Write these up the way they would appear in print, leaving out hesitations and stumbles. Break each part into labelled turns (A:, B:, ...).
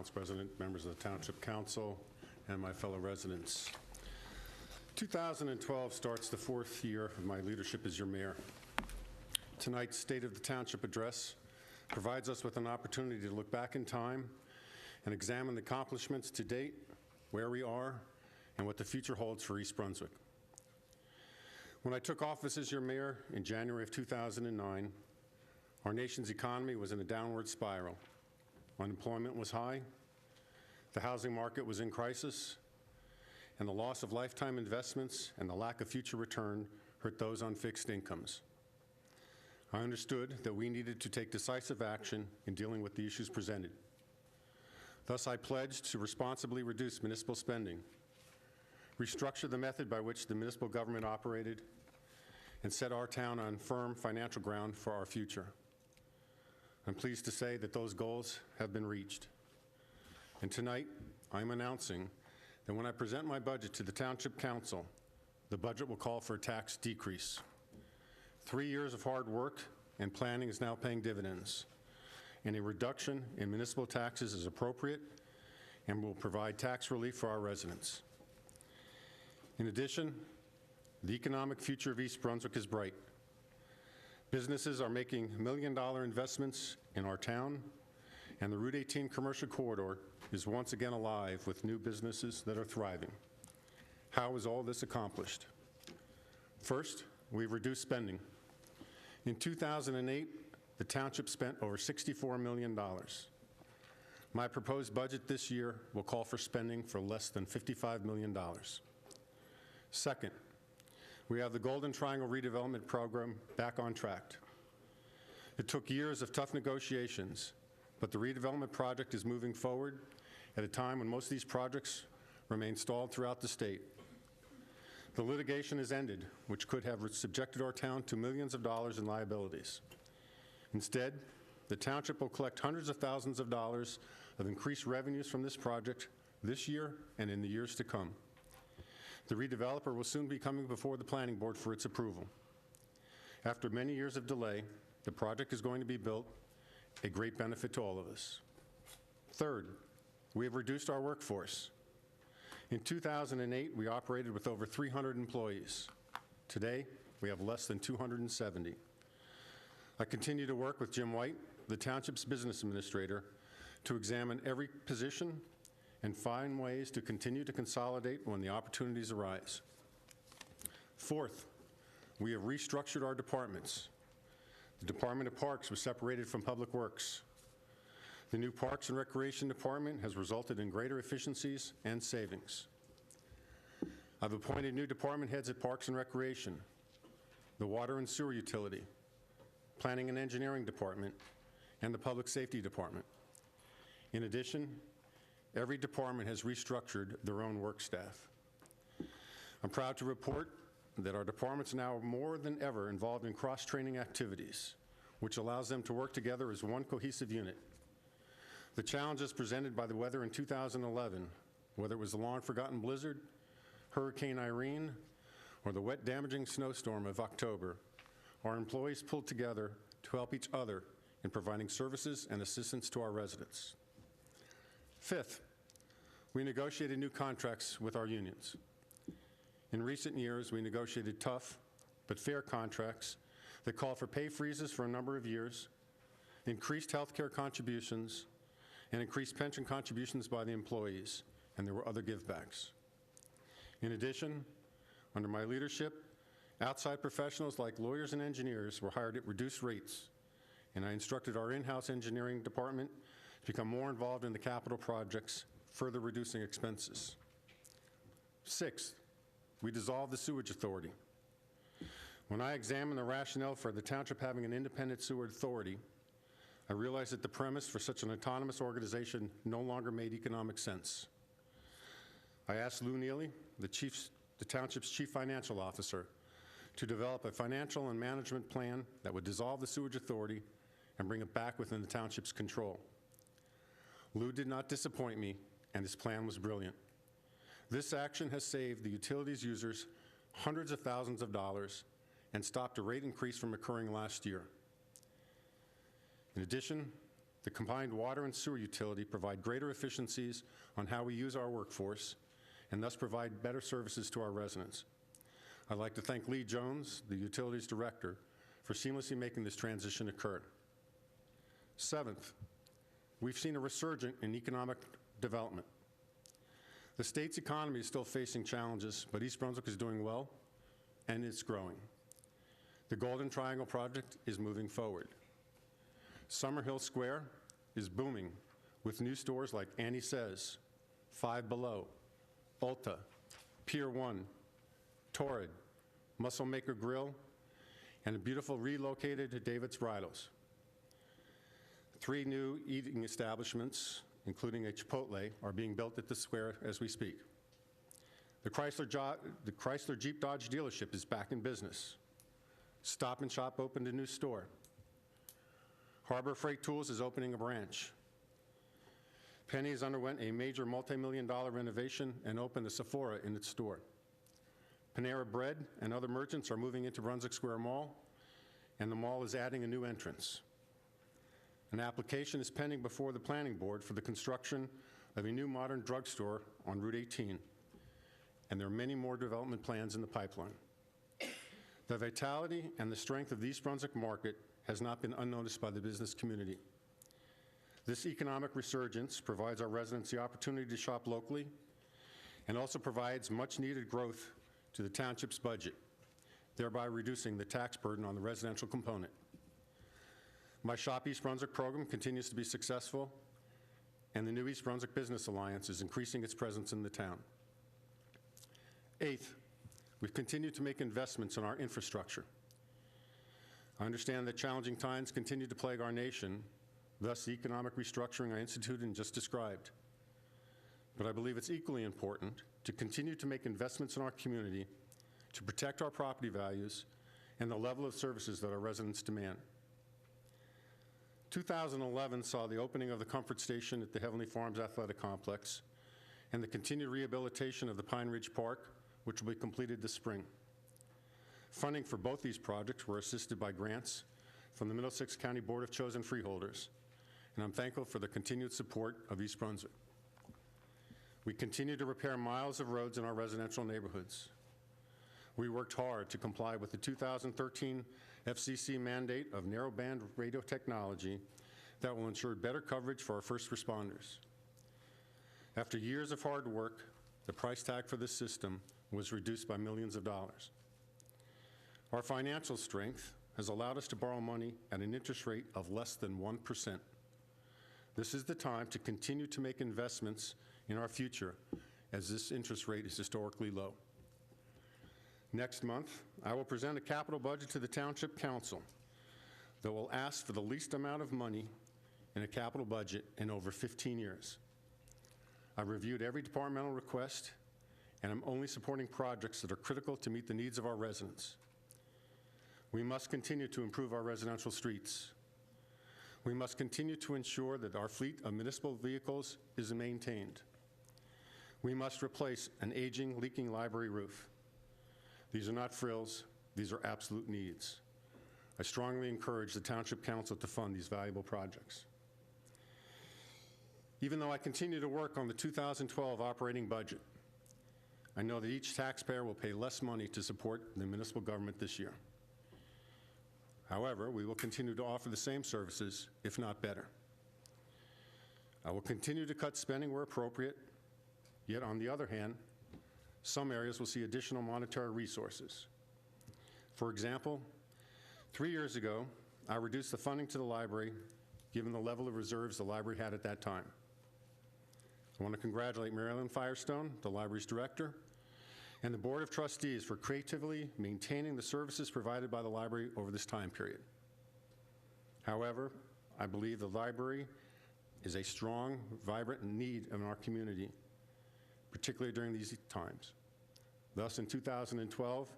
A: Council President, members of the Township Council, and my fellow residents. 2012 starts the fourth year of my leadership as your mayor. Tonight's State of the Township address provides us with an opportunity to look back in time and examine the accomplishments to date, where we are, and what the future holds for East Brunswick. When I took office as your mayor in January of 2009, our nation's economy was in a downward spiral. Unemployment was high, the housing market was in crisis, and the loss of lifetime investments and the lack of future return hurt those on fixed incomes. I understood that we needed to take decisive action in dealing with the issues presented. Thus, I pledged to responsibly reduce municipal spending, restructure the method by which the municipal government operated, and set our town on firm financial ground for our future. I'm pleased to say that those goals have been reached. And tonight, I'm announcing that when I present my budget to the Township Council, the budget will call for a tax decrease. 3 years of hard work and planning is now paying dividends, and a reduction in municipal taxes is appropriate and will provide tax relief for our residents. In addition, the economic future of East Brunswick is bright. Businesses are making million-dollar investments in our town, and the Route 18 commercial corridor is once again alive with new businesses that are thriving. How is all this accomplished? First, we've reduced spending. In 2008, the township spent over $64 million. My proposed budget this year will call for spending for less than $55 million. Second, we have the Golden Triangle redevelopment program back on track. It took years of tough negotiations, but the redevelopment project is moving forward at a time when most of these projects remain stalled throughout the state. The litigation has ended, which could have subjected our town to millions of dollars in liabilities. Instead, the township will collect hundreds of thousands of dollars of increased revenues from this project this year and in the years to come. The redeveloper will soon be coming before the planning board for its approval. After many years of delay, the project is going to be built, a great benefit to all of us. Third, we have reduced our workforce. In 2008, we operated with over 300 employees. Today, we have less than 270. I continue to work with Jim White, the township's business administrator, to examine every position and find ways to continue to consolidate when the opportunities arise. Fourth, we have restructured our departments. The Department of Parks was separated from Public Works. The new Parks and Recreation Department has resulted in greater efficiencies and savings. I've appointed new department heads at Parks and Recreation, the Water and Sewer Utility, Planning and Engineering Department, and the Public Safety Department. In addition, every department has restructured their own work staff. I'm proud to report that our departments are now more than ever involved in cross-training activities, which allows them to work together as one cohesive unit. The challenges presented by the weather in 2011, whether it was the long-forgotten blizzard, Hurricane Irene, or the wet, damaging snowstorm of October, our employees pulled together to help each other in providing services and assistance to our residents. Fifth, we negotiated new contracts with our unions. In recent years, we negotiated tough but fair contracts that call for pay freezes for a number of years, increased health care contributions, and increased pension contributions by the employees, and there were other givebacks. In addition, under my leadership, outside professionals like lawyers and engineers were hired at reduced rates, and I instructed our in-house engineering department to become more involved in the capital projects, further reducing expenses. Sixth, we dissolved the sewage authority. When I examined the rationale for the township having an independent sewer authority, I realized that the premise for such an autonomous organization no longer made economic sense. I asked Lou Neely, the township's chief financial officer, to develop a financial and management plan that would dissolve the sewage authority and bring it back within the township's control. Lou did not disappoint me, and his plan was brilliant. This action has saved the utilities users hundreds of thousands of dollars and stopped a rate increase from occurring last year. In addition, the combined water and sewer utility provide greater efficiencies on how we use our workforce and thus provide better services to our residents. I'd like to thank Lee Jones, the Utilities Director, for seamlessly making this transition occur. Seventh, we've seen a resurgence in economic development. The state's economy is still facing challenges, but East Brunswick is doing well, and it's growing. The Golden Triangle project is moving forward. Summerhill Square is booming with new stores like Annie Says, Five Below, Ulta, Pier 1, Torrid, Muscle Maker Grill, and a beautiful relocated David's Bridals. 3 new eating establishments, including a Chipotle, are being built at the square as we speak. The Chrysler Jeep Dodge dealership is back in business. Stop and Shop opened a new store. Harbor Freight Tools is opening a branch. Penny's underwent a major multi-million-dollar renovation and opened a Sephora in its store. Panera Bread and other merchants are moving into Brunswick Square Mall, and the mall is adding a new entrance. An application is pending before the Planning Board for the construction of a new modern drugstore on Route 18, and there are many more development plans in the pipeline. The vitality and the strength of the East Brunswick market has not been unnoticed by the business community. This economic resurgence provides our residents the opportunity to shop locally and also provides much-needed growth to the township's budget, thereby reducing the tax burden on the residential component. My Shop East Brunswick program continues to be successful, and the new East Brunswick Business Alliance is increasing its presence in the town. Eighth, we've continued to make investments in our infrastructure. I understand that challenging times continue to plague our nation, thus the economic restructuring I instituted and just described. But I believe it's equally important to continue to make investments in our community to protect our property values and the level of services that our residents demand. 2011 saw the opening of the Comfort Station at the Heavenly Farms Athletic Complex and the continued rehabilitation of the Pine Ridge Park, which will be completed this spring. Funding for both these projects were assisted by grants from the Middlesex County Board of Chosen Freeholders, and I'm thankful for the continued support of East Brunswick. We continue to repair miles of roads in our residential neighborhoods. We worked hard to comply with the 2013 FCC mandate of narrowband radio technology that will ensure better coverage for our first responders. After years of hard work, the price tag for this system was reduced by millions of dollars. Our financial strength has allowed us to borrow money at an interest rate of less than 1%. This is the time to continue to make investments in our future, as this interest rate is historically low. Next month, I will present a capital budget to the Township Council that will ask for the least amount of money in a capital budget in over 15 years. I've reviewed every departmental request, and I'm only supporting projects that are critical to meet the needs of our residents. We must continue to improve our residential streets. We must continue to ensure that our fleet of municipal vehicles is maintained. We must replace an aging, leaking library roof. These are not frills, these are absolute needs. I strongly encourage the Township Council to fund these valuable projects. Even though I continue to work on the 2012 operating budget, I know that each taxpayer will pay less money to support the municipal government this year. However, we will continue to offer the same services, if not better. I will continue to cut spending where appropriate, yet on the other hand, some areas will see additional monetary resources. For example, 3 years ago, I reduced the funding to the library given the level of reserves the library had at that time. I want to congratulate Marilyn Firestone, the library's director, and the Board of Trustees for creatively maintaining the services provided by the library over this time period. However, I believe the library is a strong, vibrant need in our community, particularly during these times. Thus, in 2012,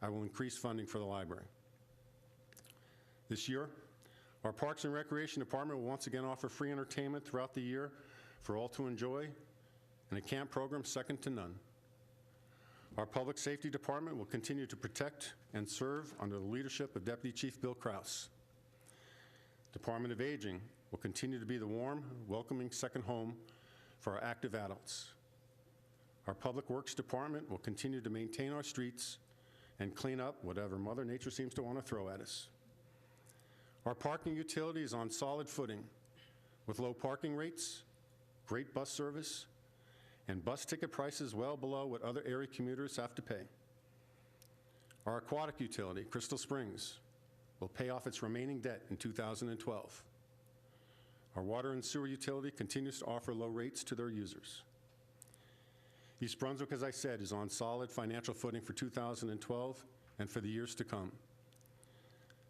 A: I will increase funding for the library. This year, our Parks and Recreation Department will once again offer free entertainment throughout the year for all to enjoy, and a camp program second to none. Our Public Safety Department will continue to protect and serve under the leadership of Deputy Chief Bill Kraus. Department of Aging will continue to be the warm, welcoming second home for our active adults. Our Public Works Department will continue to maintain our streets and clean up whatever Mother Nature seems to want to throw at us. Our parking utility is on solid footing with low parking rates, great bus service, and bus ticket prices well below what other area commuters have to pay. Our aquatic utility, Crystal Springs, will pay off its remaining debt in 2012. Our water and sewer utility continues to offer low rates to their users. East Brunswick, as I said, is on solid financial footing for 2012 and for the years to come.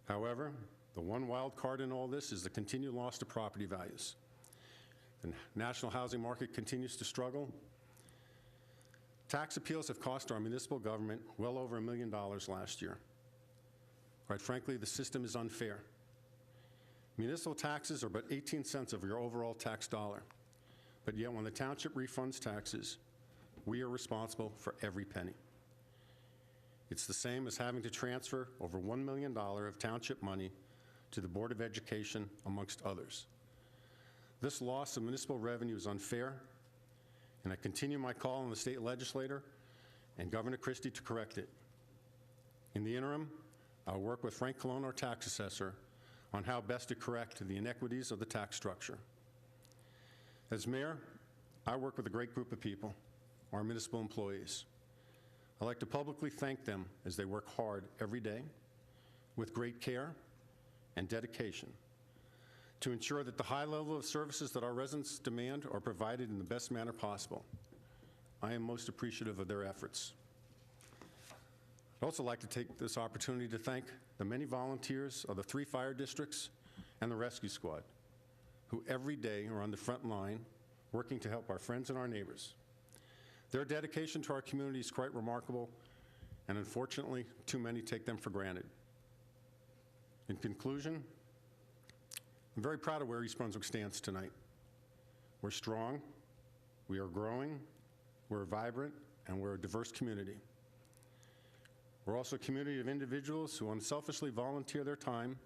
A: However, the one wild card in all this is the continued loss to property values. The national housing market continues to struggle. Tax appeals have cost our municipal government well over $1 million last year. Quite frankly, the system is unfair. Municipal taxes are but 18 cents of your overall tax dollar, but yet when the township refunds taxes, we are responsible for every penny. It's the same as having to transfer over $1 million of township money to the Board of Education, amongst others. This loss of municipal revenue is unfair, and I continue my call on the state legislator and Governor Christie to correct it. In the interim, I'll work with Frank Colon, our tax assessor, on how best to correct the inequities of the tax structure. As mayor, I work with a great group of people, our municipal employees. I'd like to publicly thank them as they work hard every day with great care and dedication to ensure that the high level of services that our residents demand are provided in the best manner possible. I am most appreciative of their efforts. I'd also like to take this opportunity to thank the many volunteers of the 3 fire districts and the rescue squad who every day are on the front line working to help our friends and our neighbors. Their dedication to our community is quite remarkable, and unfortunately, too many take them for granted. In conclusion, I'm very proud of where East Brunswick stands tonight. We're strong, we are growing, we're vibrant, and we're a diverse community. We're also a community of individuals who unselfishly volunteer their time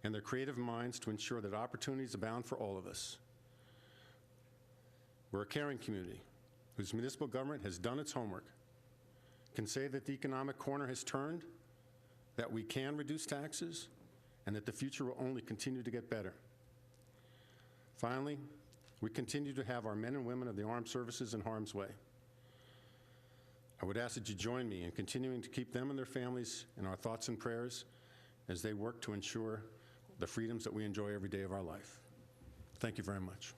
A: and their creative minds to ensure that opportunities abound for all of us. We're a caring community whose municipal government has done its homework, can say that the economic corner has turned, that we can reduce taxes, and that the future will only continue to get better. Finally, we continue to have our men and women of the armed services in harm's way. I would ask that you join me in continuing to keep them and their families in our thoughts and prayers as they work to ensure the freedoms that we enjoy every day of our life. Thank you very much.